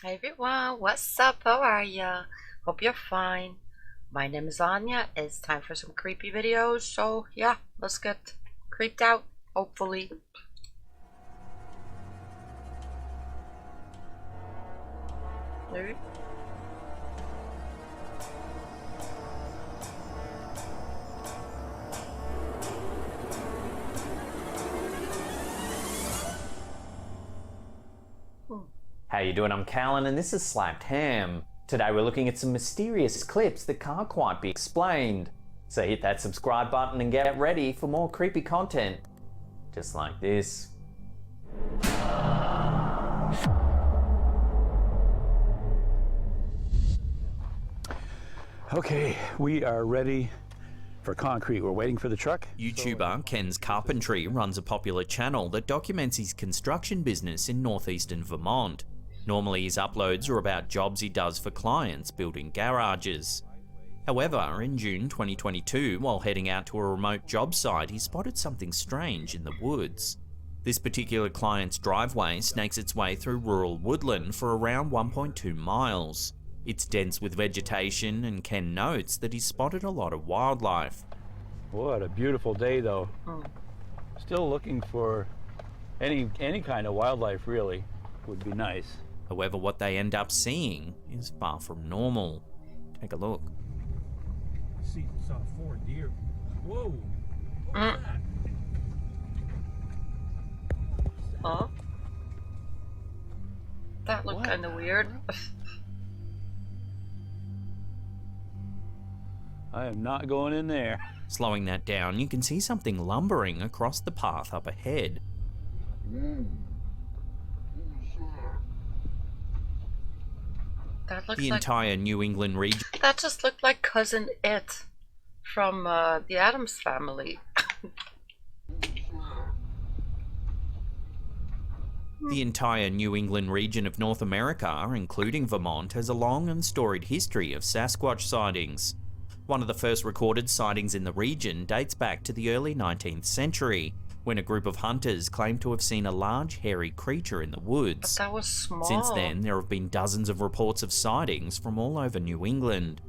Hi everyone, what's up? How are ya? Hope you're fine. My name is Anya. It's time for some creepy videos, so yeah, let's get creeped out, hopefully. There. How you doing? I'm Callan and this is Slapped Ham. Today we're looking at some mysterious clips that can't quite be explained. So hit that subscribe button and get ready for more creepy content. Just like this. Okay, we are ready for concrete. We're waiting for the truck. YouTuber Ken's Carpentry runs a popular channel that documents his construction business in northeastern Vermont. Normally his uploads are about jobs he does for clients building garages. However, in June 2022, while heading out to a remote job site, he spotted something strange in the woods. This particular client's driveway snakes its way through rural woodland for around 1.2 miles. It's dense with vegetation, and Ken notes that he's spotted a lot of wildlife. What a beautiful day though. Still looking for any kind of wildlife, really would be nice. However, what they end up seeing is far from normal. Take a look. Saw 4 deer. Whoa! What was that? Oh, that looked kind of weird. I am not going in there. Slowing that down, you can see something lumbering across the path up ahead. That looks The like entire New England region. that just looked like Cousin It from the Addams Family. The entire New England region of North America, including Vermont, has a long and storied history of Sasquatch sightings. One of the first recorded sightings in the region dates back to the early 19th century, when a group of hunters claimed to have seen a large hairy creature in the woods. But that was small. Since then, there have been dozens of reports of sightings from all over New England.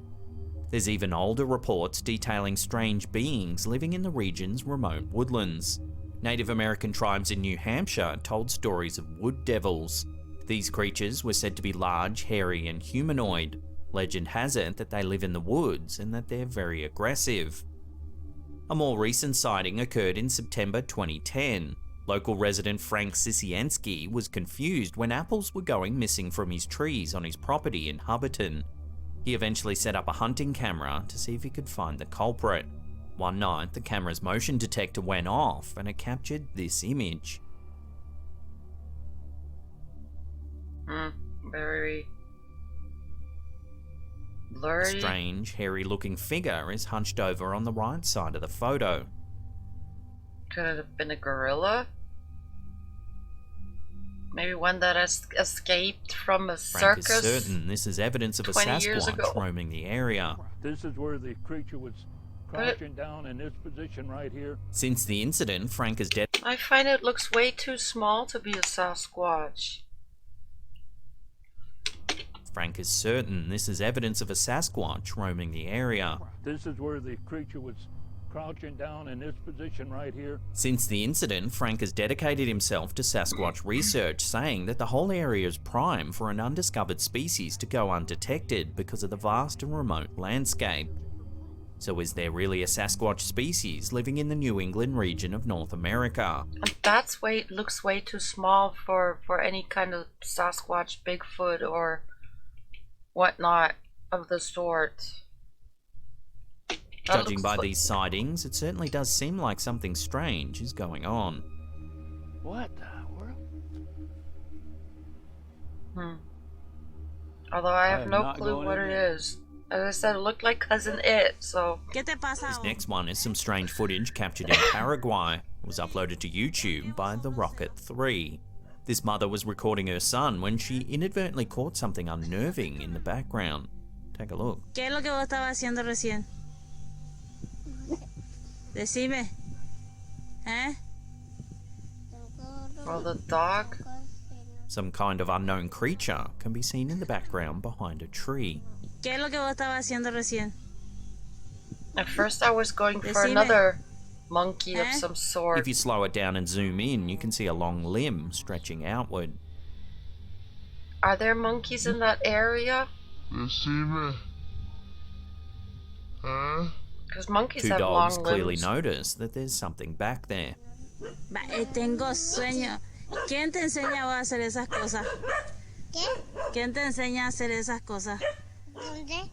There's even older reports detailing strange beings living in the region's remote woodlands. Native American tribes in New Hampshire told stories of wood devils. These creatures were said to be large, hairy, and humanoid. Legend has it that they live in the woods and that they're very aggressive. A more recent sighting occurred in September 2010. Local resident Frank Sisiensky was confused when apples were going missing from his trees on his property in Hubbardton. He eventually set up a hunting camera to see if he could find the culprit. One night, the camera's motion detector went off and it captured this image. Very blurry. A strange, hairy-looking figure is hunched over on the right side of the photo. Could it have been a gorilla? Maybe one that has escaped from a Frank is circus. certain this is evidence of a 20 years ago. Sasquatch roaming the area. This is where the creature was crouching down in this position right here. Since the incident, Frank is dead. I find it looks way too small to be a Sasquatch. Frank is certain this is evidence of a Sasquatch roaming the area. This is where the creature was crouching down in this position right here. Since the incident, Frank has dedicated himself to Sasquatch research, saying that the whole area is prime for an undiscovered species to go undetected because of the vast and remote landscape. So is there really a Sasquatch species living in the New England region of North America? And that's looks way too small for any kind of Sasquatch, Bigfoot, or whatnot of the sort. Judging by these sightings, it certainly does seem like something strange is going on. What the world? Although I have am no not clue going what in it there. is. As I said, it looked like Cousin It, so... This next one is some strange footage captured in Paraguay. It was uploaded to YouTube by The Rocket 3. This mother was recording her son when she inadvertently caught something unnerving in the background. Take a look. ¿Qué es lo que vos estabas haciendo recién? Decime. ¿Eh? Well, the dog... Some kind of unknown creature can be seen in the background behind a tree. ¿Qué es lo que vos estabas haciendo recién? At first I was going for Decime. another monkey of Eh? some sort. If you slow it down and zoom in, you can see a long limb stretching outward. Are there monkeys in that area? Because monkeys Two have dogs long clearly limbs. notice that there's something back there. Tengo sueño. ¿Quién te enseña a hacer esas cosas? ¿Qué? ¿Quién te enseña a hacer esas cosas? ¿Dónde?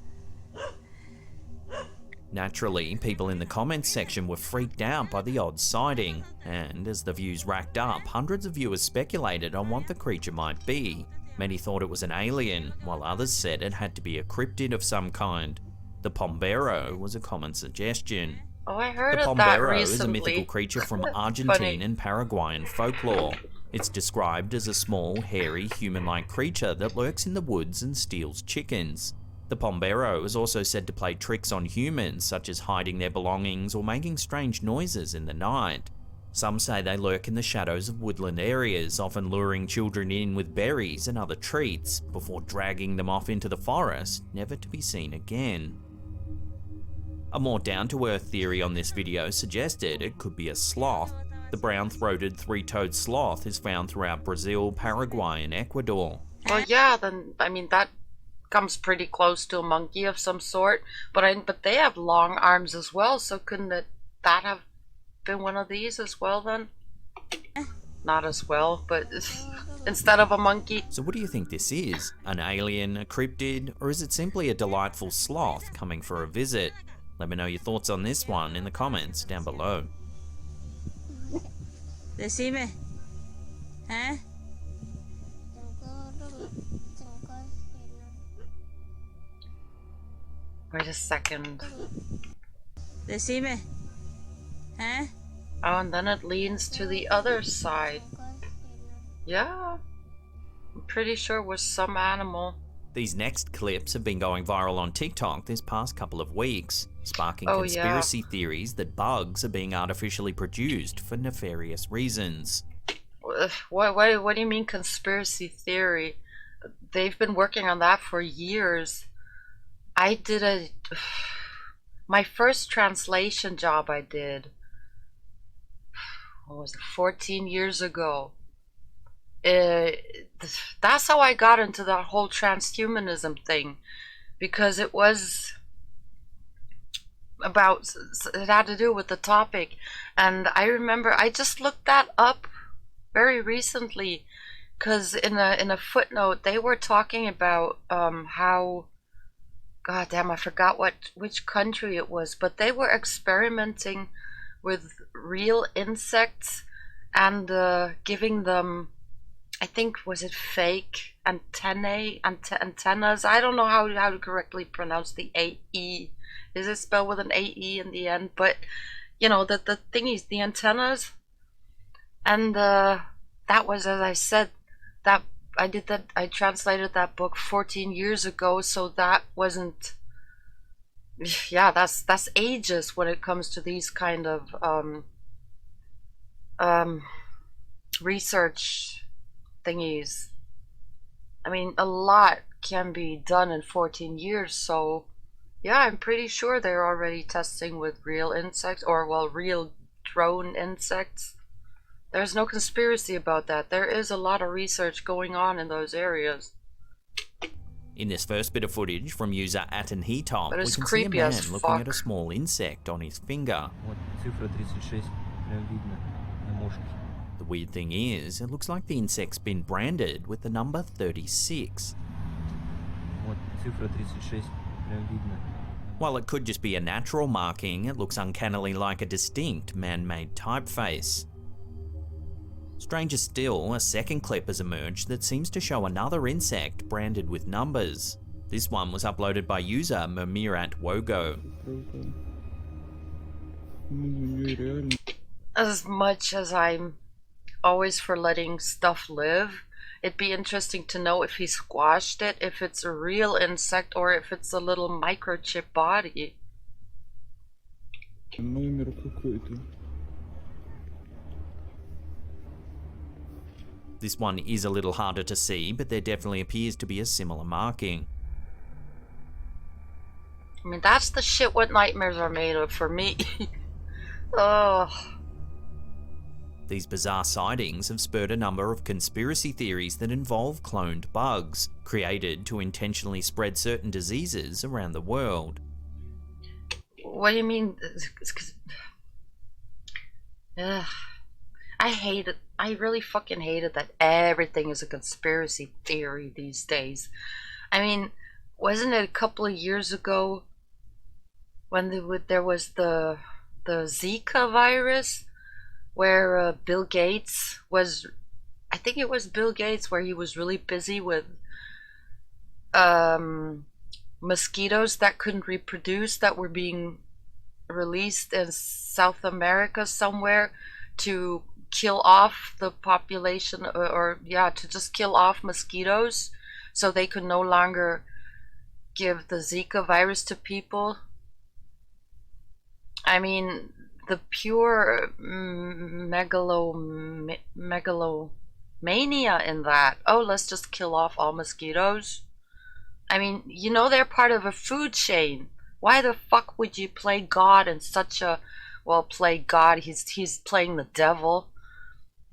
Naturally, people in the comments section were freaked out by the odd sighting, and as the views racked up, hundreds of viewers speculated on what the creature might be. Many thought it was an alien, while others said it had to be a cryptid of some kind. The pombero was a common suggestion. Oh, I heard The of that pombero recently. is a mythical creature from Funny. Argentine and Paraguayan folklore. It's described as a small, hairy, human-like creature that lurks in the woods and steals chickens. The pombero is also said to play tricks on humans, such as hiding their belongings or making strange noises in the night. Some say they lurk in the shadows of woodland areas, often luring children in with berries and other treats, before dragging them off into the forest, never to be seen again. A more down-to-earth theory on this video suggested it could be a sloth. The brown-throated three-toed sloth is found throughout Brazil, Paraguay, and Ecuador. Well, yeah, then, I mean, that comes pretty close to a monkey of some sort. But they have long arms as well, so couldn't that have been one of these as well then? Not as well, but instead of a monkey. So what do you think this is? An alien, a cryptid, or is it simply a delightful sloth coming for a visit? Let me know your thoughts on this one in the comments down below. Decime. ¿Eh? Wait a second. Decime. ¿Eh? Oh, and then it leans to the other side. Yeah. I'm pretty sure it was some animal. These next clips have been going viral on TikTok this past couple of weeks, sparking Oh, conspiracy theories that bugs are being artificially produced for nefarious reasons. What do you mean conspiracy theory? They've been working on that for years. I did my first translation job I did, what was it, 14 years ago. That's how I got into that whole transhumanism thing, because it was about, it had to do with the topic. And I remember I just looked that up very recently, because in a footnote they were talking about how, god damn, I forgot which country it was, but they were experimenting with real insects and giving them, I think, was it fake antennas? I don't know how to correctly pronounce the AE. Is it spelled with an AE in the end? But you know, the thingies, the antennas, and that was, as I said, that I translated that book 14 years ago, so that wasn't, yeah, that's ages when it comes to these kind of research thingies. I mean, a lot can be done in 14 years, so yeah, I'm pretty sure they're already testing with real insects, or well, real drone insects. There's no conspiracy about that. There is a lot of research going on in those areas. In this first bit of footage from user Atenhetop, But we it's can see a creepy man as looking at fuck. a small insect on his finger. Вот цифра 36 прям видно на мошке. The weird thing is, it looks like the insect's been branded with the number 36. Вот цифра 36 прям видно. While it could just be a natural marking, it looks uncannily like a distinct man-made typeface. Stranger still, a second clip has emerged that seems to show another insect branded with numbers. This one was uploaded by user Mamirat Wogo. As much as I'm always for letting stuff live, it'd be interesting to know if he squashed it, if it's a real insect or if it's a little microchip body. This one is a little harder to see, but there definitely appears to be a similar marking. I mean, that's the shit what nightmares are made of for me. Oh. These bizarre sightings have spurred a number of conspiracy theories that involve cloned bugs, created to intentionally spread certain diseases around the world. What do you mean? Ugh. I hate it. I really fucking hate it that everything is a conspiracy theory these days. I mean, wasn't it a couple of years ago when there was the Zika virus where Bill Gates was, I think it was Bill Gates, where he was really busy with mosquitoes that couldn't reproduce, that were being released in South America somewhere to kill off the population, or yeah, to just kill off mosquitoes so they could no longer give the Zika virus to people. I mean, the pure megalomania in that. Oh, let's just kill off all mosquitoes. I mean, you know, they're part of a food chain. Why the fuck would you play God in such a, well, play God, he's playing the devil,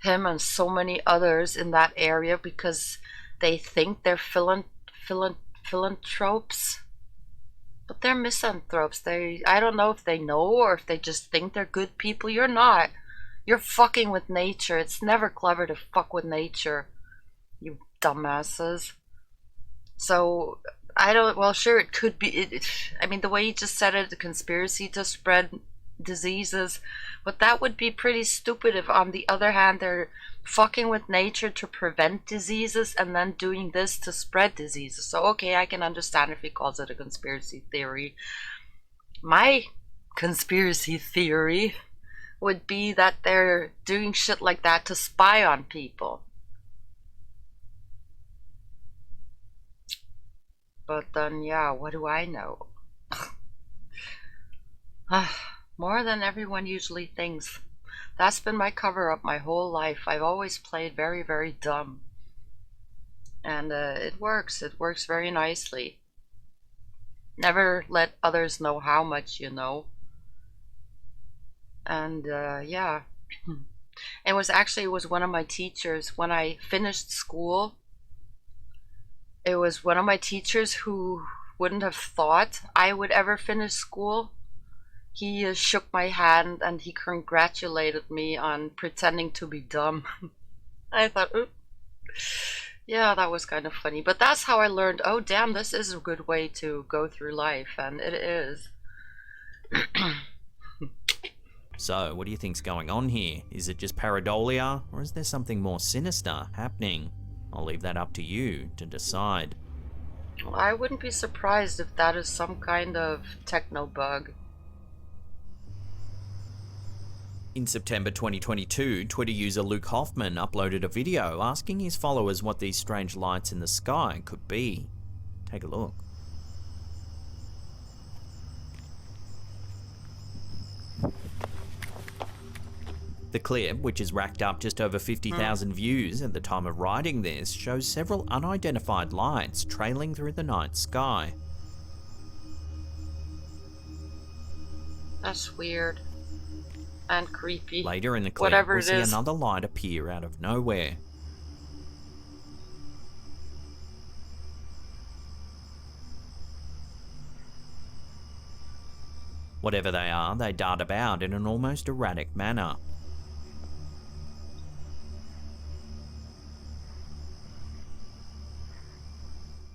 him and so many others in that area, because they think they're philanthropes. But they're misanthropes. I don't know if they know or if they just think they're good people. You're not. You're fucking with nature. It's never clever to fuck with nature, you dumbasses. So, I don't, well, sure, it could be, I mean, the way you just said it, the conspiracy to spread diseases, but that would be pretty stupid if, on the other hand, they're fucking with nature to prevent diseases and then doing this to spread diseases. So, okay, I can understand if he calls it a conspiracy theory. My conspiracy theory would be that they're doing shit like that to spy on people. But then, yeah, what do I know? More than everyone usually thinks. That's been my cover-up my whole life. I've always played very, very dumb. And it works. It works very nicely. Never let others know how much you know. And, yeah. It was one of my teachers when I finished school. It was one of my teachers who wouldn't have thought I would ever finish school. He shook my hand and he congratulated me on pretending to be dumb. I thought, oop. Yeah, that was kind of funny. But that's how I learned, oh damn, this is a good way to go through life, and it is. So, what do you think's going on here? Is it just pareidolia, or is there something more sinister happening? I'll leave that up to you to decide. Well, I wouldn't be surprised if that is some kind of techno bug. In September 2022, Twitter user Luke Hoffman uploaded a video asking his followers what these strange lights in the sky could be. Take a look. The clip, which has racked up just over 50,000 views at the time of writing this, shows several unidentified lights trailing through the night sky. That's weird. And creepy. Later in the clip, we see another light appear out of nowhere. Whatever they are, they dart about in an almost erratic manner.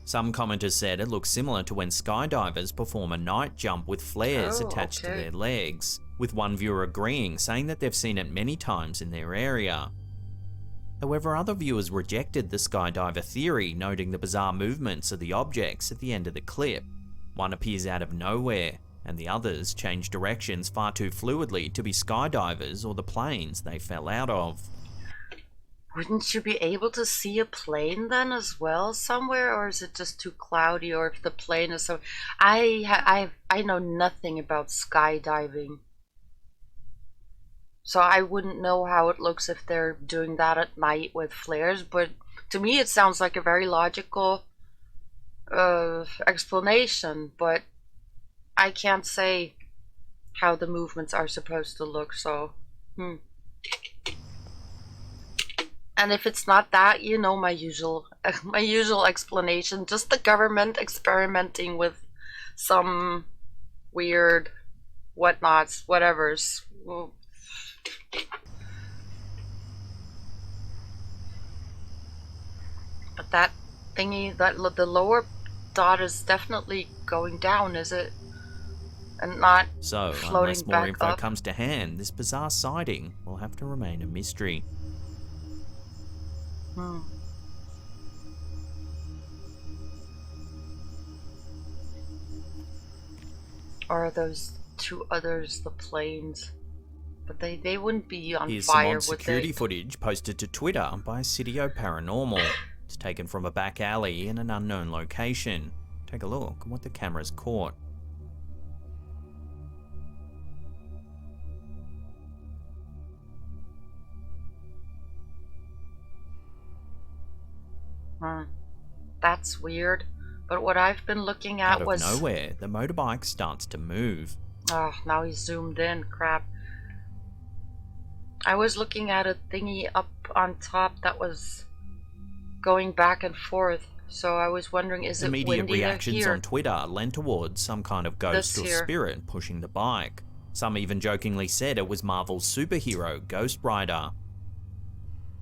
Some commenters said it looks similar to when skydivers perform a night jump with flares attached to their legs, with one viewer agreeing, saying that they've seen it many times in their area. However, other viewers rejected the skydiver theory, noting the bizarre movements of the objects at the end of the clip. One appears out of nowhere, and the others change directions far too fluidly to be skydivers or the planes they fell out of. Wouldn't you be able to see a plane then as well somewhere, or is it just too cloudy? Or if the plane is so, I know nothing about skydiving. So I wouldn't know how it looks if they're doing that at night with flares, but to me it sounds like a very logical explanation, but I can't say how the movements are supposed to look, so And if it's not that, you know, my usual explanation, just the government experimenting with some weird whatnots, whatevers. But that thingy, the lower dot is definitely going down, is it? And not So, floating unless more back info up. comes to hand, this bizarre sighting will have to remain a mystery. Or are those two others the planes? But they wouldn't be on Here's fire, some odd would security they? footage posted to Twitter by Sitio Paranormal. It's taken from a back alley in an unknown location. Take a look at what the camera's caught. That's weird. But what I've been looking at Out of was... nowhere, the motorbike starts to move. Oh, now he's zoomed in. Crap. I was looking at a thingy up on top that was going back and forth. So I was wondering, is it Immediate windy reactions here? on Twitter lent towards some kind of ghost This or here. spirit pushing the bike. Some even jokingly said it was Marvel's superhero, Ghost Rider.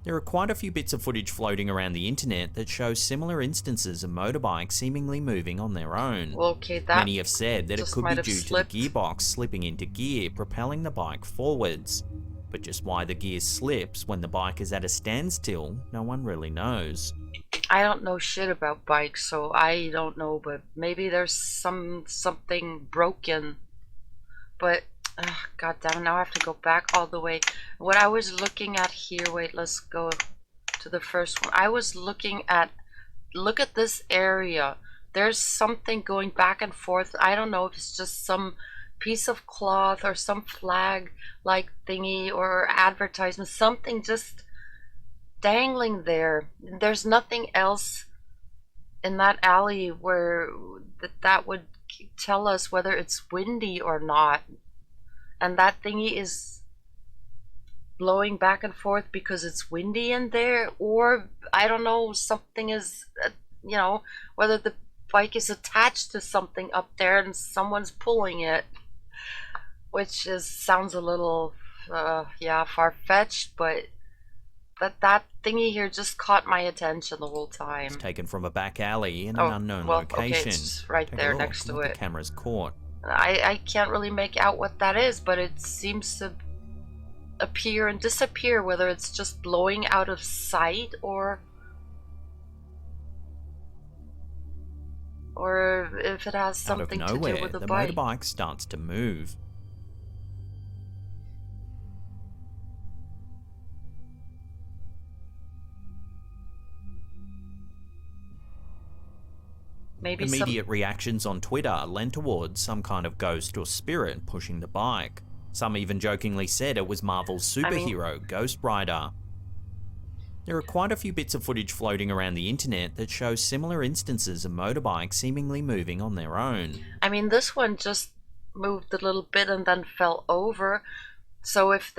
There are quite a few bits of footage floating around the internet that show similar instances of motorbikes seemingly moving on their own. Well, okay, that Many have said that it just could might be have due slipped. to the gearbox slipping into gear, propelling the bike forwards. But just why the gear slips when the bike is at a standstill, no one really knows. I don't know shit about bikes, so I don't know, but maybe there's something broken. But god damn, now I have to go back all the way. What I was looking at here, wait, let's go to the first one. I was looking at, look at this area. There's something going back and forth. I don't know if it's just some piece of cloth or some flag like thingy or advertisement, something just dangling there. There's nothing else in that alley where that would tell us whether it's windy or not. And that thingy is blowing back and forth because it's windy in there, or I don't know, something is, you know, whether the bike is attached to something up there and someone's pulling it, which sounds a little yeah, far-fetched, but that thingy here just caught my attention the whole time. It's taken from a back alley in an unknown location. Okay, it's right Take a there look next at to what it. The camera's caught. I can't really make out what that is, but it seems to appear and disappear, whether it's just blowing out of sight or if it has something Out of nowhere, to do with the the bike. motorbike starts to move. Maybe Immediate reactions on Twitter lent towards some kind of ghost or spirit pushing the bike. Some even jokingly said it was Marvel's superhero, Ghost Rider. There are quite a few bits of footage floating around the internet that show similar instances of motorbikes seemingly moving on their own. I mean, this one just moved a little bit and then fell over. So if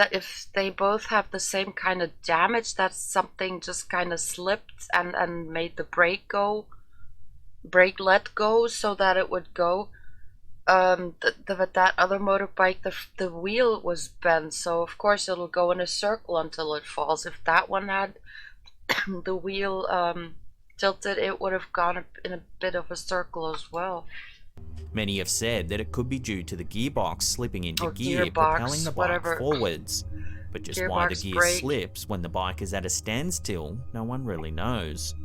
they both have the same kind of damage, that something just kind of slipped and made the brake let go so that it would go. That other motorbike, the wheel was bent, so of course it'll go in a circle until it falls. If that one had the wheel tilted, it would have gone in a bit of a circle as well. Many have said that it could be due to the gearbox slipping into gear, gearbox, propelling the bike whatever. forwards. But just why the Gearbox gear brake. slips when the bike is at a standstill, no one really knows.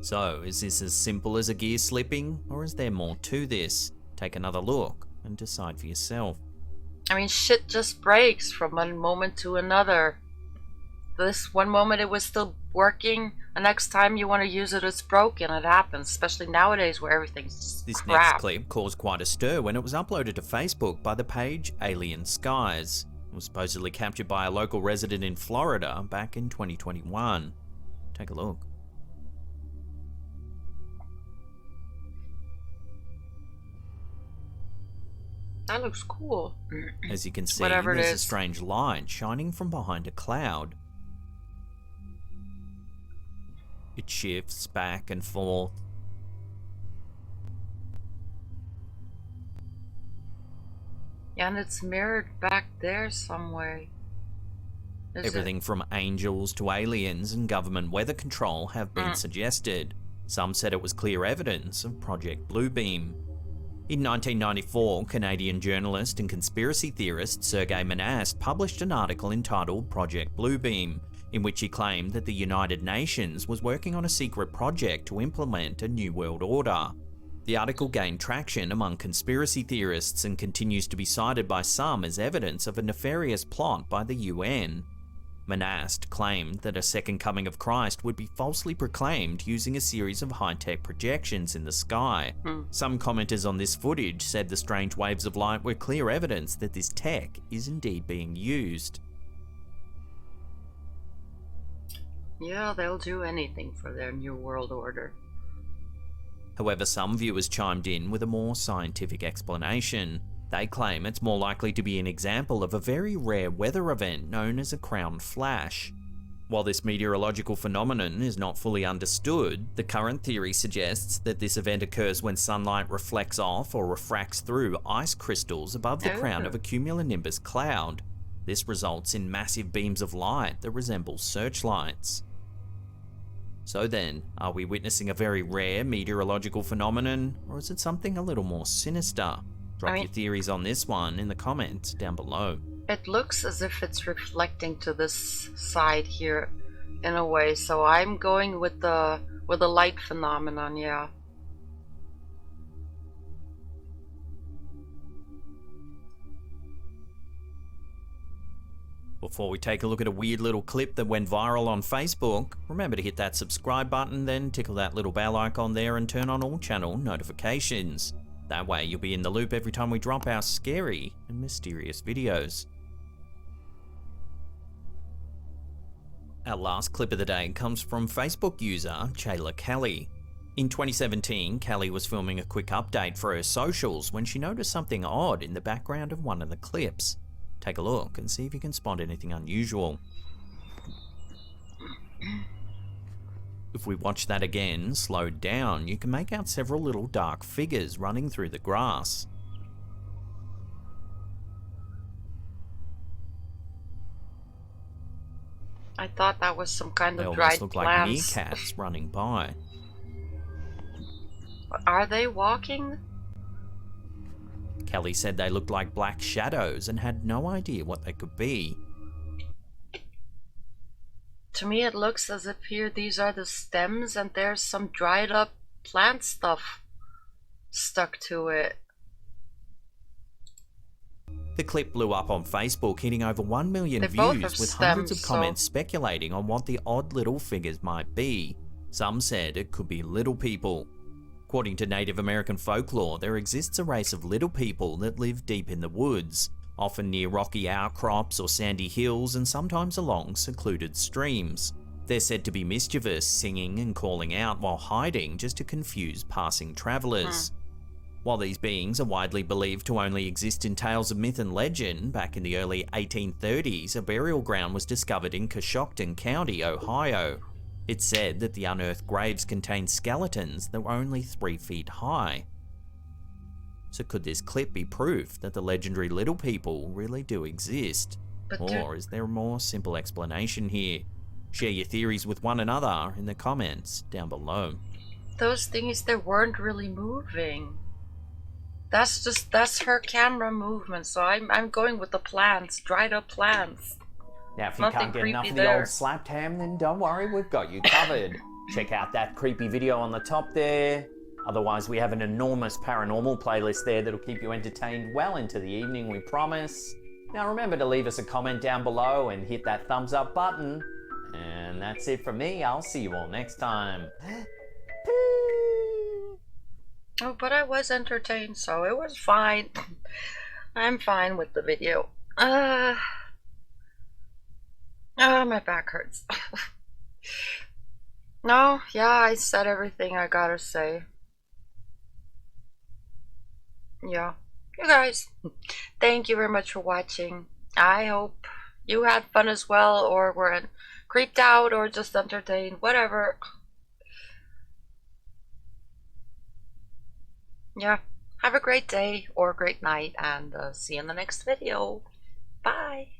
So, is this as simple as a gear slipping, or is there more to this? Take another look and decide for yourself. I mean, shit just breaks from one moment to another. This one moment it was still working, the next time you want to use it, it's broken. It happens, especially nowadays where everything's just This crap. next clip caused quite a stir when it was uploaded to Facebook by the page Alien Skies. It was supposedly captured by a local resident in Florida back in 2021. Take a look. That looks cool. As you can see, Whatever it there's a is. strange light shining from behind a cloud. It shifts back and forth. Yeah, and it's mirrored back there somewhere. Is Everything from angels to aliens and government weather control have been suggested. Some said it was clear evidence of Project Bluebeam. In 1994, Canadian journalist and conspiracy theorist Sergei Monast published an article entitled Project Bluebeam, in which he claimed that the United Nations was working on a secret project to implement a new world order. The article gained traction among conspiracy theorists and continues to be cited by some as evidence of a nefarious plot by the UN. Monast claimed that a second coming of Christ would be falsely proclaimed using a series of high-tech projections in the sky. Some commenters on this footage said the strange waves of light were clear evidence that this tech is indeed being used. Yeah, they'll do anything for their new world order. However, some viewers chimed in with a more scientific explanation. They claim it's more likely to be an example of a very rare weather event known as a crown flash. While this meteorological phenomenon is not fully understood, the current theory suggests that this event occurs when sunlight reflects off or refracts through ice crystals above the crown of a cumulonimbus cloud. This results in massive beams of light that resemble searchlights. So then, are we witnessing a very rare meteorological phenomenon, or is it something a little more sinister? Drop your theories on this one in the comments down below. It looks as if it's reflecting to this side here in a way, so I'm going with the light phenomenon, yeah. Before we take a look at a weird little clip that went viral on Facebook, remember to hit that subscribe button, then tickle that little bell icon there and turn on all channel notifications. That way you'll be in the loop every time we drop our scary and mysterious videos. Our last clip of the day comes from Facebook user Chayla Kelly. In 2017, Kelly was filming a quick update for her socials when she noticed something odd in the background of one of the clips. Take a look and see if you can spot anything unusual. If we watch that again, slowed down, you can make out several little dark figures running through the grass. I thought that was some kind They of almost dried look like plants. meerkats running by. Are they walking? Kelly said they looked like black shadows and had no idea what they could be. To me it looks as if here these are the stems and there's some dried up plant stuff stuck to it. The clip blew up on Facebook, hitting over 1 million They both views, have with hundreds of stems, comments so- speculating on what the odd little figures might be. Some said it could be little people. According to Native American folklore, there exists a race of little people that live deep in the woods, often near rocky outcrops or sandy hills and sometimes along secluded streams. They're said to be mischievous, singing and calling out while hiding just to confuse passing travelers. While these beings are widely believed to only exist in tales of myth and legend, back in the early 1830s, a burial ground was discovered in Coshocton County, Ohio. It's said that the unearthed graves contained skeletons that were only 3 feet high. So could this clip be proof that the legendary little people really do exist? Or is there a more simple explanation here? Share your theories with one another in the comments down below. Those things, they weren't really moving. That's her camera movement, so I'm going with the plants, dried up plants. Now, if you Nothing can't get enough creepy of the there. old slapped ham, then don't worry, we've got you covered. Check out that creepy video on the top there. Otherwise, we have an enormous paranormal playlist there that'll keep you entertained well into the evening, we promise. Now, remember to leave us a comment down below and hit that thumbs up button. And that's it from me. I'll see you all next time. Oh, but I was entertained, so it was fine. I'm fine with the video. Oh, my back hurts. No, yeah, I said everything I gotta say. Yeah. You guys, thank you very much for watching. I hope you had fun as well, or were creeped out, or just entertained, whatever. Yeah. Have a great day or great night, and see you in the next video. Bye.